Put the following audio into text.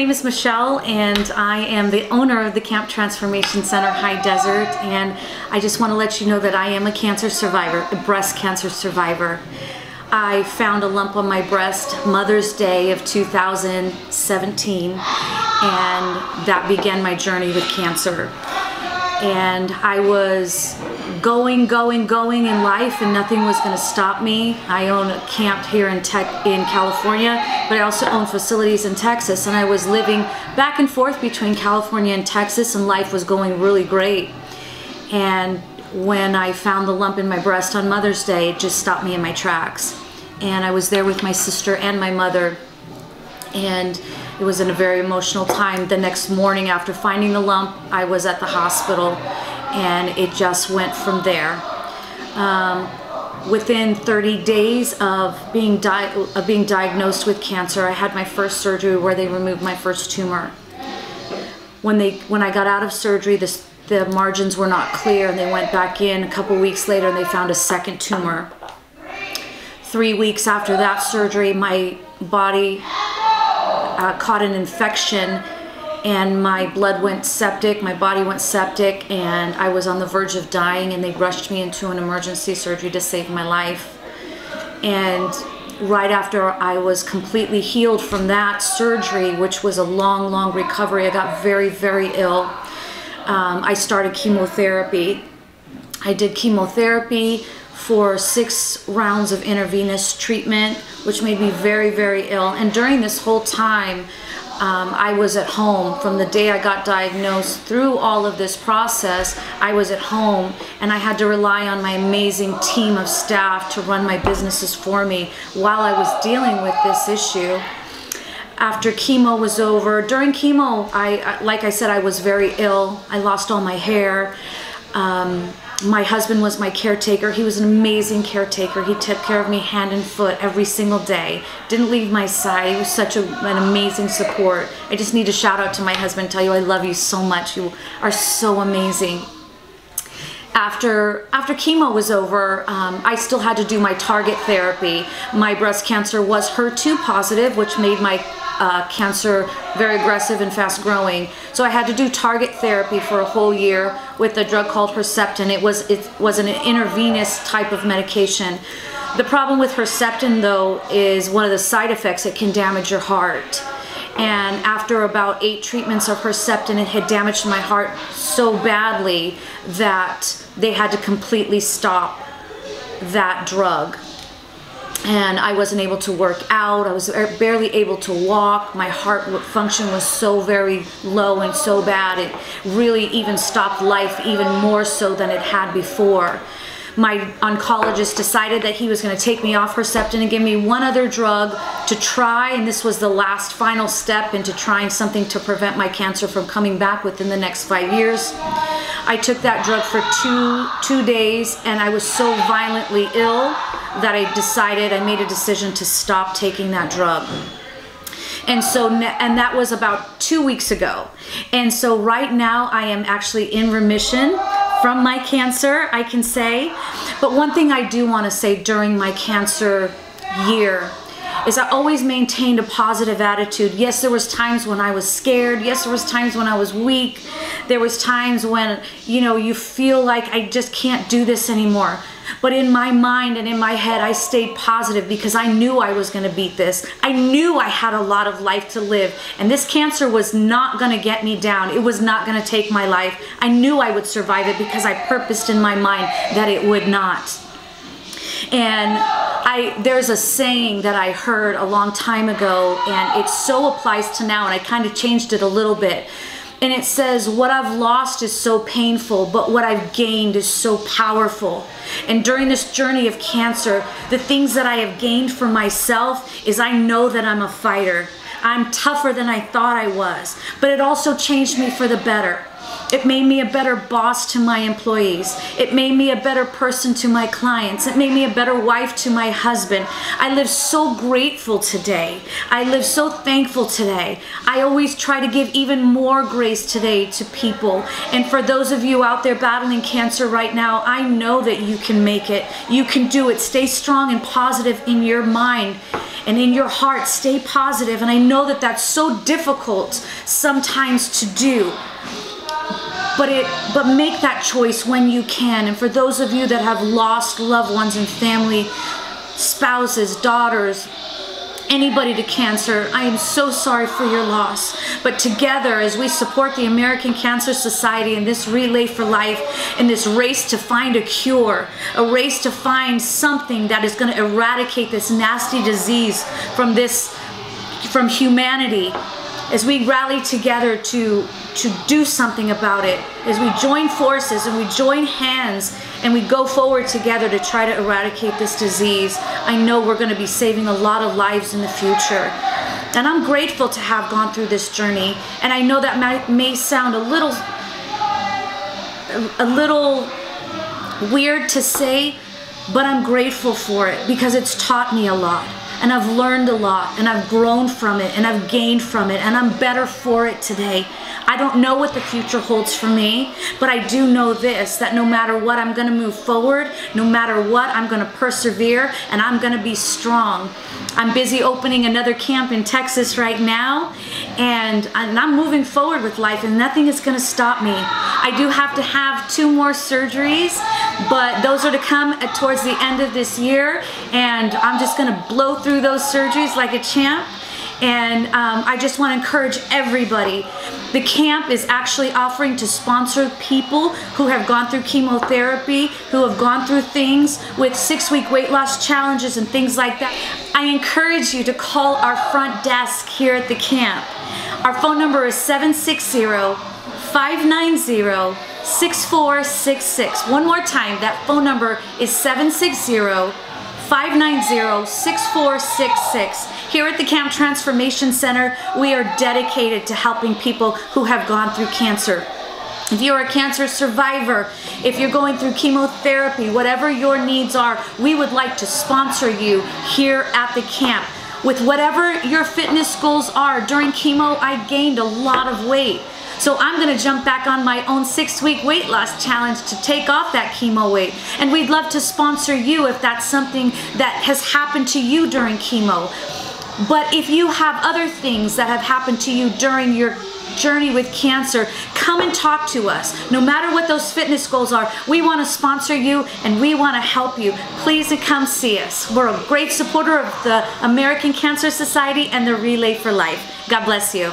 name is Michelle, and I am the owner of the Camp Transformation Center High Desert, and I just want to let you know that I am a cancer survivor, a breast cancer survivor. I found a lump on my breast Mother's Day of 2017, and that began my journey with cancer. And I was going in life, and nothing was going to stop me. I own a camp here in California, but I also own facilities in Texas, and I was living back and forth between California and Texas, and life was going really great. And when I found the lump in my breast on Mother's Day, it just stopped me in my tracks. And I was there with my sister and my mother, and it was in a very emotional time. The next morning after finding the lump, I was at the hospital, and it just went from there. Within 30 days of being diagnosed with cancer, I had my first surgery where they removed my first tumor. When I got out of surgery, the margins were not clear, and they went back in a couple weeks later, and they found a second tumor. 3 weeks after that surgery, my body caught an infection, and my blood went septic, my body went septic, and I was on the verge of dying, and they rushed me into an emergency surgery to save my life. And right after I was completely healed from that surgery, which was a long recovery, I got very ill. I started chemotherapy. I did chemotherapy for 6 rounds of intravenous treatment, which made me very ill. And during this whole time, I was at home. From the day I got diagnosed through all of this process, I was at home, and I had to rely on my amazing team of staff to run my businesses for me while I was dealing with this issue. After chemo was over, during chemo, like I said, I was very ill. I lost all my hair. My husband was my caretaker. He was an amazing caretaker. He took care of me hand and foot every single day. Didn't leave my side. He was such an amazing support. I just need to shout out to my husband and tell you I love you so much. You are so amazing. After chemo was over, I still had to do my target therapy. My breast cancer was HER2 positive, which made my cancer very aggressive and fast growing. So I had to do target therapy for a whole year with a drug called Herceptin. It was an intravenous type of medication. The problem with Herceptin, though, is one of the side effects, it can damage your heart. And after about 8 treatments of Herceptin, it had damaged my heart so badly that they had to completely stop that drug. And I wasn't able to work out. I was barely able to walk. My heart function was so very low and so bad. It really even stopped life even more so than it had before. My oncologist decided that he was going to take me off Herceptin and give me one other drug to try, and this was the last final step into trying something to prevent my cancer from coming back within the next 5 years. I took that drug for two days, and I was so violently ill that I made a decision to stop taking that drug. And that was about 2 weeks ago. And so right now I am actually in remission from my cancer, I can say. But one thing I do want to say during my cancer year is I always maintained a positive attitude. Yes, there was times when I was scared. Yes, there was times when I was weak. There was times when, you feel like I just can't do this anymore. But in my mind and in my head, I stayed positive because I knew I was going to beat this. I knew I had a lot of life to live, and this cancer was not going to get me down. It was not going to take my life. I knew I would survive it because I purposed in my mind that it would not. And there's a saying that I heard a long time ago, and it so applies to now, and I kind of changed it a little bit. And it says, what I've lost is so painful, but what I've gained is so powerful. And during this journey of cancer, the things that I have gained for myself is I know that I'm a fighter. I'm tougher than I thought I was, but it also changed me for the better. It made me a better boss to my employees. It made me a better person to my clients. It made me a better wife to my husband. I live so grateful today. I live so thankful today. I always try to give even more grace today to people. And for those of you out there battling cancer right now, I know that you can make it. You can do it. Stay strong and positive in your mind and in your heart. Stay positive. And I know that that's so difficult sometimes to do. But make that choice when you can. And for those of you that have lost loved ones and family, spouses, daughters, anybody to cancer, I am so sorry for your loss. But together, as we support the American Cancer Society in this relay for life, in this race to find a cure, a race to find something that is going to eradicate this nasty disease from humanity, as we rally together to do something about it, as we join forces and we join hands and we go forward together to try to eradicate this disease, I know we're going to be saving a lot of lives in the future. And I'm grateful to have gone through this journey. And I know that may sound a little weird to say, but I'm grateful for it because it's taught me a lot. And I've learned a lot, and I've grown from it, and I've gained from it, and I'm better for it today. I don't know what the future holds for me, but I do know this, that no matter what, I'm going to move forward. No matter what, I'm going to persevere, and I'm going to be strong. I'm busy opening another camp in Texas right now, and I'm moving forward with life, and nothing is going to stop me. I do have to have 2 more surgeries, but those are to come towards the end of this year, and I'm just going to blow through those surgeries like a champ. And I just want to encourage everybody. The camp is actually offering to sponsor people who have gone through chemotherapy, who have gone through things with 6-week weight loss challenges and things like that. I encourage you to call our front desk here at the camp. Our phone number is 760-590-6466. One more time, that phone number is 760-590-6466. Here at the Camp Transformation Center, we are dedicated to helping people who have gone through cancer. If you're a cancer survivor, if you're going through chemotherapy, whatever your needs are, we would like to sponsor you here at the camp. With whatever your fitness goals are, during chemo, I gained a lot of weight. So I'm going to jump back on my own 6-week weight loss challenge to take off that chemo weight. And we'd love to sponsor you if that's something that has happened to you during chemo. But if you have other things that have happened to you during your journey with cancer, come and talk to us. No matter what those fitness goals are, we want to sponsor you and we want to help you. Please come see us. We're a great supporter of the American Cancer Society and the Relay for Life. God bless you.